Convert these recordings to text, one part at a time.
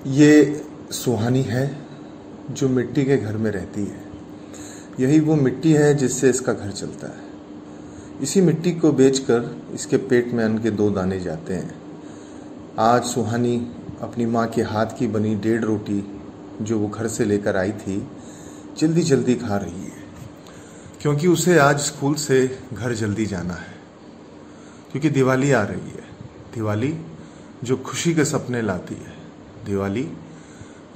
ये सुहानी है जो मिट्टी के घर में रहती है। यही वो मिट्टी है जिससे इसका घर चलता है। इसी मिट्टी को बेचकर इसके पेट में अन्न के 2 दाने जाते हैं। आज सुहानी अपनी माँ के हाथ की बनी 1.5 रोटी जो वो घर से लेकर आई थी जल्दी जल्दी खा रही है, क्योंकि उसे आज स्कूल से घर जल्दी जाना है। क्योंकि दिवाली आ रही है। दिवाली जो खुशी के सपने लाती है, दिवाली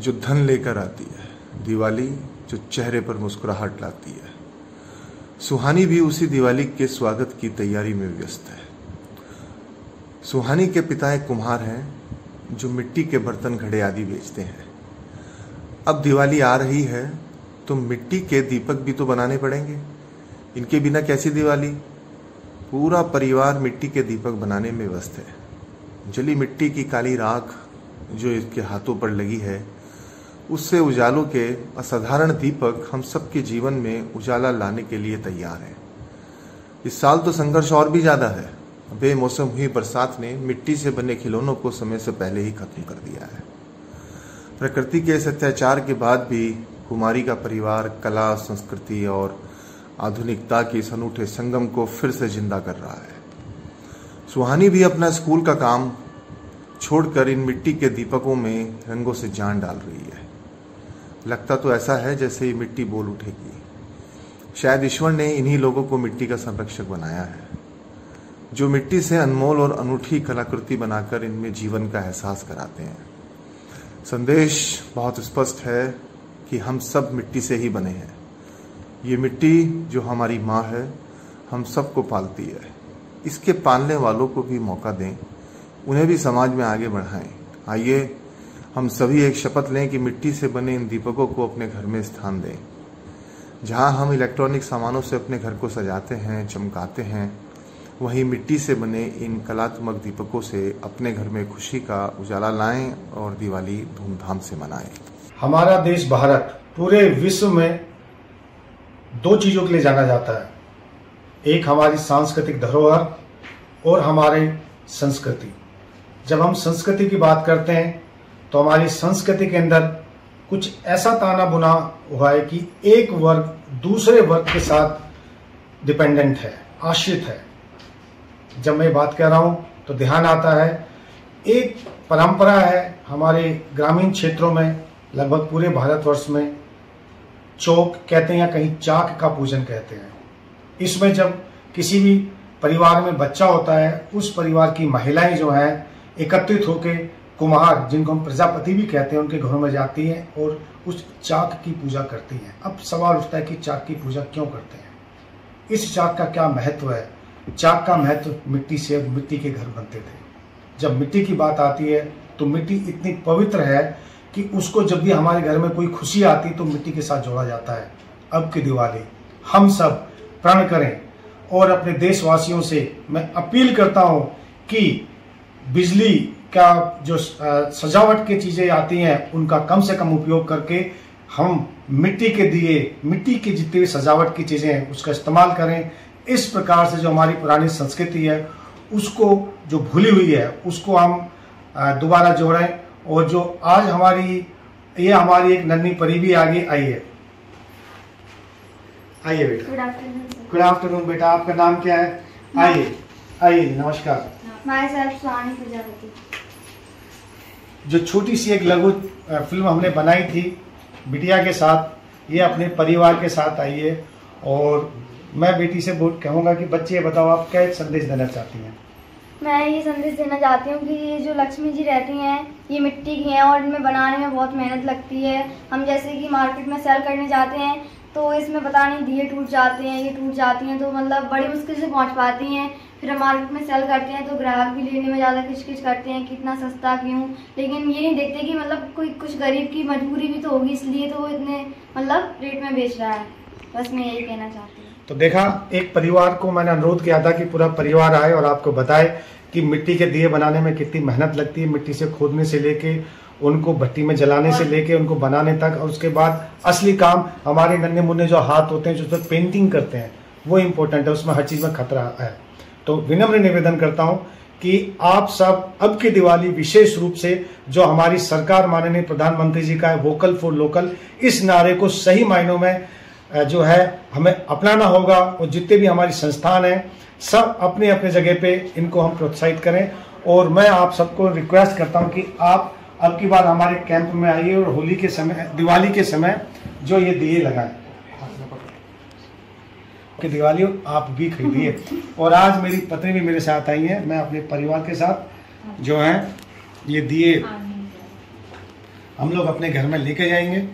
जो धन लेकर आती है, दिवाली जो चेहरे पर मुस्कुराहट लाती है। सुहानी भी उसी दिवाली के स्वागत की तैयारी में व्यस्त है। सुहानी के पिता एक कुम्हार हैं जो मिट्टी के बर्तन घड़े आदि बेचते हैं। अब दिवाली आ रही है तो मिट्टी के दीपक भी तो बनाने पड़ेंगे। इनके बिना कैसी दिवाली। पूरा परिवार मिट्टी के दीपक बनाने में व्यस्त है। जली मिट्टी की काली राख जो इसके हाथों पर लगी है, उससे उजालों के असाधारण दीपक हम सबके जीवन में उजाला लाने के लिए तैयार हैं। इस साल तो संघर्ष और भी ज्यादा है। बेमौसम हुई बरसात ने मिट्टी से बने खिलौनों को समय से पहले ही खत्म कर दिया है। प्रकृति के इस अत्याचार के बाद भी कुमारी का परिवार कला, संस्कृति और आधुनिकता के इस अनूठे संगम को फिर से जिंदा कर रहा है। सुहानी भी अपना स्कूल का काम छोड़कर इन मिट्टी के दीपकों में रंगों से जान डाल रही है। लगता तो ऐसा है जैसे ये मिट्टी बोल उठेगी। शायद ईश्वर ने इन्हीं लोगों को मिट्टी का संरक्षक बनाया है, जो मिट्टी से अनमोल और अनूठी कलाकृति बनाकर इनमें जीवन का एहसास कराते हैं। संदेश बहुत स्पष्ट है कि हम सब मिट्टी से ही बने हैं। ये मिट्टी जो हमारी माँ है, हम सबको पालती है। इसके पालने वालों को भी मौका दें, उन्हें भी समाज में आगे बढ़ाएं। आइए हम सभी एक शपथ लें कि मिट्टी से बने इन दीपकों को अपने घर में स्थान दें। जहां हम इलेक्ट्रॉनिक सामानों से अपने घर को सजाते हैं, चमकाते हैं, वहीं मिट्टी से बने इन कलात्मक दीपकों से अपने घर में खुशी का उजाला लाएं और दिवाली धूमधाम से मनाएं। हमारा देश भारत पूरे विश्व में 2 चीजों के लिए जाना जाता है। एक हमारी सांस्कृतिक धरोहर और हमारी संस्कृति। जब हम संस्कृति की बात करते हैं तो हमारी संस्कृति के अंदर कुछ ऐसा ताना बुना हुआ है कि एक वर्ग दूसरे वर्ग के साथ डिपेंडेंट है, आश्रित है। जब मैं बात कर रहा हूं तो ध्यान आता है, एक परंपरा है हमारे ग्रामीण क्षेत्रों में, लगभग पूरे भारतवर्ष में चौक कहते हैं या कहीं चाक का पूजन कहते हैं। इसमें जब किसी भी परिवार में बच्चा होता है, उस परिवार की महिलाएं जो हैं एकत्रित होकर कुम्हार, जिनको हम प्रजापति भी कहते हैं, उनके घरों में जाती हैं और उस चाक की पूजा करती हैं। अब सवाल उठता है कि चाक की पूजा क्यों करते हैं, इस चाक का क्या महत्व है। चाक का महत्व मिट्टी से, मिट्टी के घर बनते थे। जब मिट्टी की बात आती है तो मिट्टी इतनी पवित्र है कि उसको जब भी हमारे घर में कोई खुशी आती तो मिट्टी के साथ जोड़ा जाता है। अब की दिवाली हम सब प्रण करें और अपने देशवासियों से मैं अपील करता हूं कि बिजली का जो सजावट की चीजें आती हैं उनका कम से कम उपयोग करके हम मिट्टी के दिए, मिट्टी की जितनी भी सजावट की चीजें हैं उसका इस्तेमाल करें। इस प्रकार से जो हमारी पुरानी संस्कृति है उसको, जो भूली हुई है, उसको हम दोबारा जोड़ें। और जो आज हमारी एक नन्ही परी भी आगे आई है। आइए बेटा। गुड आफ्टरनून बेटा, आपका नाम क्या है? आइए। नमस्कार। सुहानी प्रजापति। जो छोटी सी एक लघु फिल्म हमने बनाई थी बिटिया के साथ, ये अपने परिवार के साथ आई है। और मैं बेटी से कहूँगा कि बच्चे ये बताओ आप क्या संदेश देना चाहती हैं? मैं ये संदेश देना चाहती हूँ कि ये जो लक्ष्मी जी रहती हैं ये मिट्टी की हैं और इनमें बनाने में बहुत मेहनत लगती है। हम जैसे कि मार्केट में सेल करने जाते हैं तो इसमें पता नहीं दिए टूट जाते हैं, ये टूट जाती हैं, तो मतलब बड़ी मुश्किल से पहुँच पाती हैं। फिर हम मार्केट में सेल करते हैं तो ग्राहक भी लेने में ज़्यादा किचकिच करते हैं कि इतना सस्ता क्यों, लेकिन ये नहीं देखते कि मतलब कोई कुछ गरीब की मजबूरी भी तो होगी, इसलिए तो वो इतने मतलब रेट में बेच रहा है। बस मैं यही कहना चाहती हूँ। तो देखा, एक परिवार को मैंने अनुरोध किया था कि पूरा परिवार आए और आपको बताए कि मिट्टी के दिए बनाने में कितनी मेहनत लगती है। मिट्टी से खोदने से लेके उनको भट्टी में जलाने से लेके उनको बनाने तक, और उसके बाद असली काम हमारे नन्हे मुन्ने जो हाथ होते हैं जो उसमें पेंटिंग करते हैं वो इम्पोर्टेंट है। उसमें हर चीज़ में खतरा है। तो विनम्र निवेदन करता हूँ कि आप सब अब की दिवाली विशेष रूप से जो हमारी सरकार माननीय प्रधानमंत्री जी का है वोकल फॉर लोकल, इस नारे को सही मायनों में जो है हमें अपनाना होगा और जितने भी हमारी संस्थान हैं सब अपने अपने जगह पे इनको हम प्रोत्साहित करें। और मैं आप सबको रिक्वेस्ट करता हूं कि आप अब की बार हमारे कैंप में आइए और होली के समय, दिवाली के समय जो ये दिए लगाएं कि दिवाली आप भी खरीदिए। और आज मेरी पत्नी भी मेरे साथ आई है, मैं अपने परिवार के साथ जो है ये दिए हम लोग अपने घर में लेके जाएंगे।